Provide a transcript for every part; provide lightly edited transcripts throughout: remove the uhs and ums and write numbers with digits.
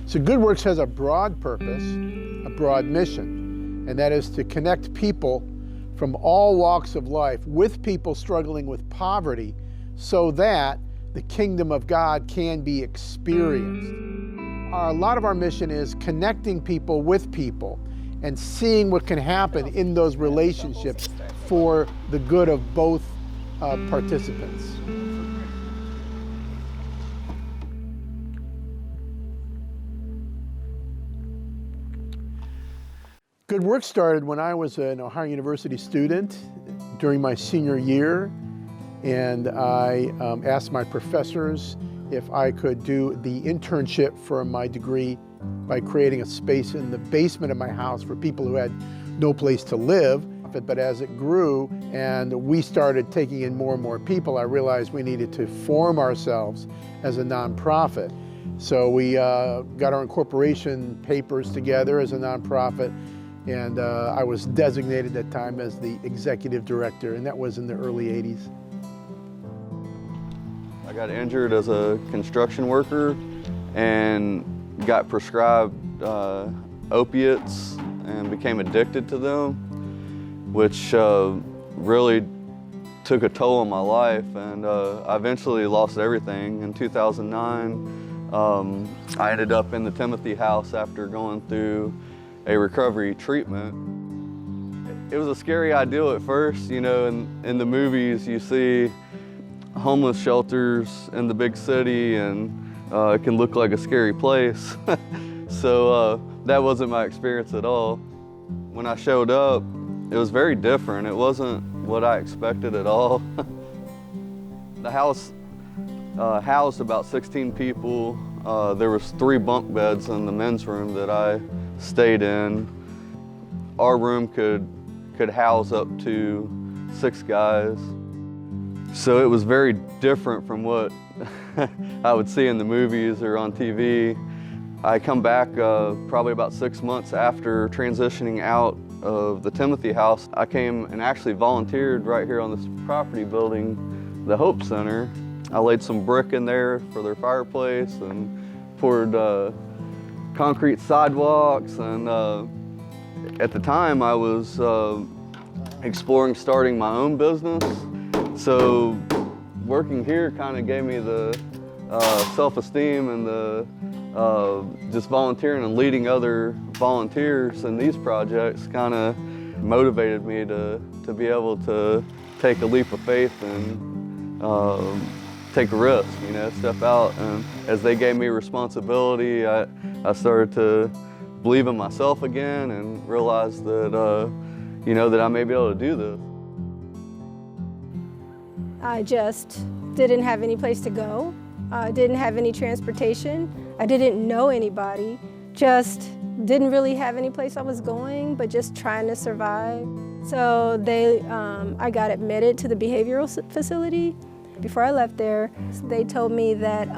So Good Works has a broad purpose, a broad mission, and that is to connect people from all walks of life with people struggling with poverty so that the kingdom of God can be experienced. A lot of our mission is connecting people with people and seeing what can happen in those relationships for the good of both participants. Good Work started when I was an Ohio University student during my senior year, and I asked my professors if I could do the internship for my degree by creating a space in the basement of my house for people who had no place to live. But as it grew and we started taking in more and more people, I realized we needed to form ourselves as a nonprofit. So we got our incorporation papers together as a nonprofit, and I was designated at that time as the executive director, and that was in the early 80s. I got injured as a construction worker and got prescribed opiates and became addicted to them, which really took a toll on my life, and I eventually lost everything. In 2009, I ended up in the Timothy House after going through a recovery treatment. It was a scary ideal at first. You know, in the movies you see homeless shelters in the big city, and it can look like a scary place. So that wasn't my experience at all. When I showed up, it was very different. It wasn't what I expected at all. The house housed about 16 people. There was 3 bunk beds in the men's room that I stayed in. Our room could house up to 6 guys. So it was very different from what I would see in the movies or on TV. I come back probably about 6 months after transitioning out of the Timothy House. I came and actually volunteered right here on this property building, the Hope Center. I laid some brick in there for their fireplace and poured concrete sidewalks, and at the time I was exploring starting my own business. So working here kind of gave me the self-esteem and the just volunteering and leading other volunteers in these projects kind of motivated me to be able to take a leap of faith and take a risk, you know, step out. And as they gave me responsibility, I started to believe in myself again and realized that, you know, that I may be able to do this. I just didn't have any place to go. Didn't have any transportation. I didn't know anybody. Just didn't really have any place I was going, but just trying to survive. So I got admitted to the behavioral facility. Before I left there, they told me that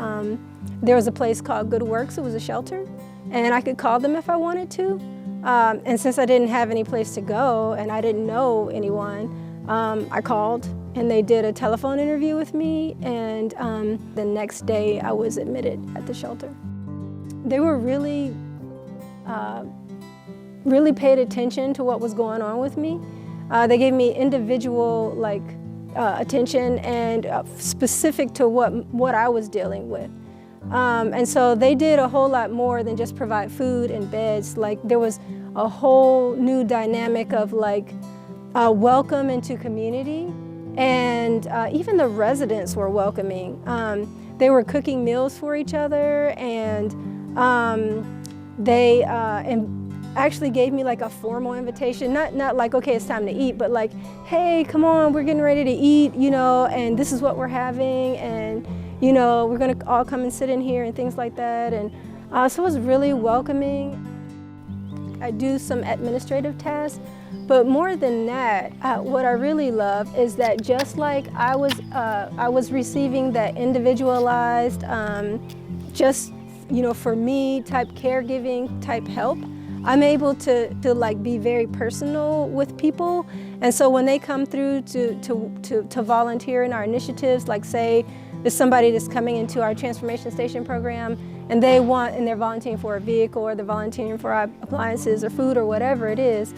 there was a place called Good Works. It was a shelter, and I could call them if I wanted to. And since I didn't have any place to go and I didn't know anyone, I called, and they did a telephone interview with me, and the next day I was admitted at the shelter. They were really paid attention to what was going on with me. They gave me individual attention and specific to what I was dealing with. And so they did a whole lot more than just provide food and beds. Like, there was a whole new dynamic of welcome into community, and even the residents were welcoming. They were cooking meals for each other, and they actually gave me a formal invitation, not like, okay, it's time to eat, but like, hey, come on, we're getting ready to eat, you know, and this is what we're having, and you know, we're gonna all come and sit in here and things like that. And so it was really welcoming. I do some administrative tasks, but more than that, what I really love is that just like I was receiving that individualized, just, you know, for me type caregiving type help, I'm able to be very personal with people. And so when they come through to volunteer in our initiatives, like say there's somebody that's coming into our Transformation Station program and they're volunteering for a vehicle or they're volunteering for appliances or food or whatever it is,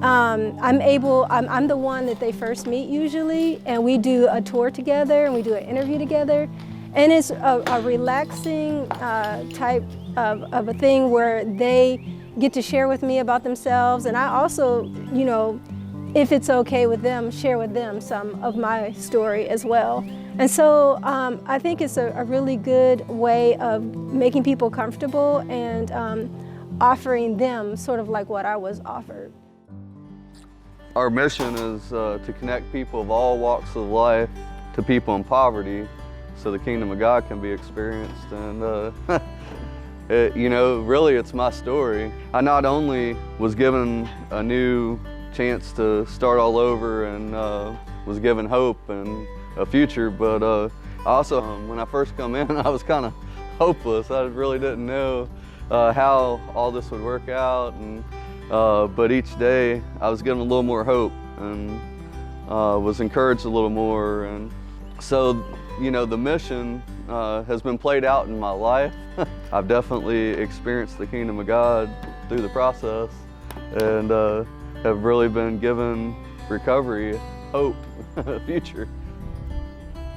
I'm the one that they first meet usually, and we do a tour together and we do an interview together. And it's a relaxing type of a thing where they get to share with me about themselves, and I also, you know, if it's okay with them, share with them some of my story as well. And so I think it's a really good way of making people comfortable and offering them sort of like what I was offered. Our mission is to connect people of all walks of life to people in poverty so the kingdom of God can be experienced. And you know, really it's my story. I not only was given a new chance to start all over and was given hope and a future, but also when I first come in, I was kind of hopeless. I really didn't know how all this would work out, and but each day I was given a little more hope and was encouraged a little more. And so, you know, the mission has been played out in my life. I've definitely experienced the kingdom of God through the process, and have really been given recovery, hope, future.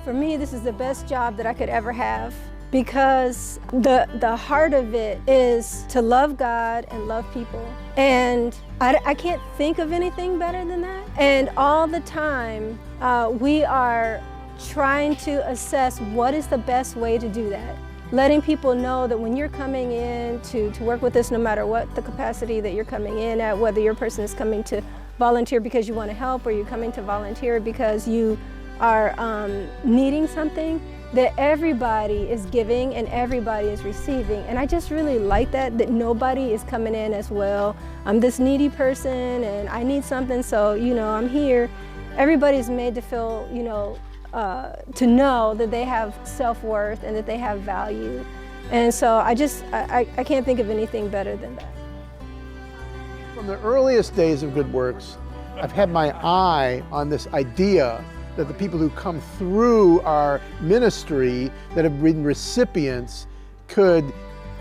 For me, this is the best job that I could ever have, because the heart of it is to love God and love people. And I can't think of anything better than that. And all the time, we are trying to assess what is the best way to do that. Letting people know that when you're coming in to work with us, no matter what the capacity that you're coming in at, whether your person is coming to volunteer because you want to help or you're coming to volunteer because you are needing something, that everybody is giving and everybody is receiving. And I just really like that nobody is coming in as, well, I'm this needy person and I need something, so, you know, I'm here. Everybody's made to feel, you know, to know that they have self-worth and that they have value. And so I can't think of anything better than that. From the earliest days of Good Works, I've had my eye on this idea that the people who come through our ministry that have been recipients could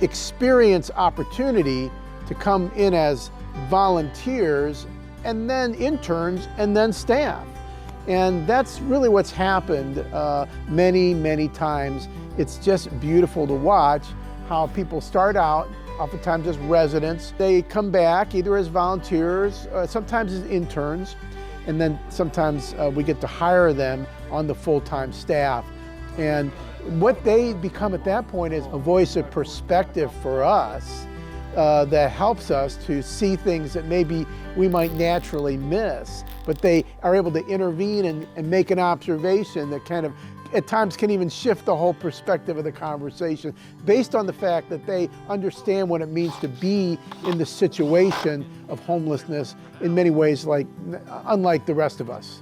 experience opportunity to come in as volunteers and then interns and then staff. And that's really what's happened many, many times. It's just beautiful to watch how people start out, oftentimes as residents. They come back either as volunteers, sometimes as interns, and then sometimes we get to hire them on the full-time staff. And what they become at that point is a voice of perspective for us that helps us to see things that maybe we might naturally miss, but they are able to intervene and make an observation that kind of at times can even shift the whole perspective of the conversation based on the fact that they understand what it means to be in the situation of homelessness in many ways unlike the rest of us.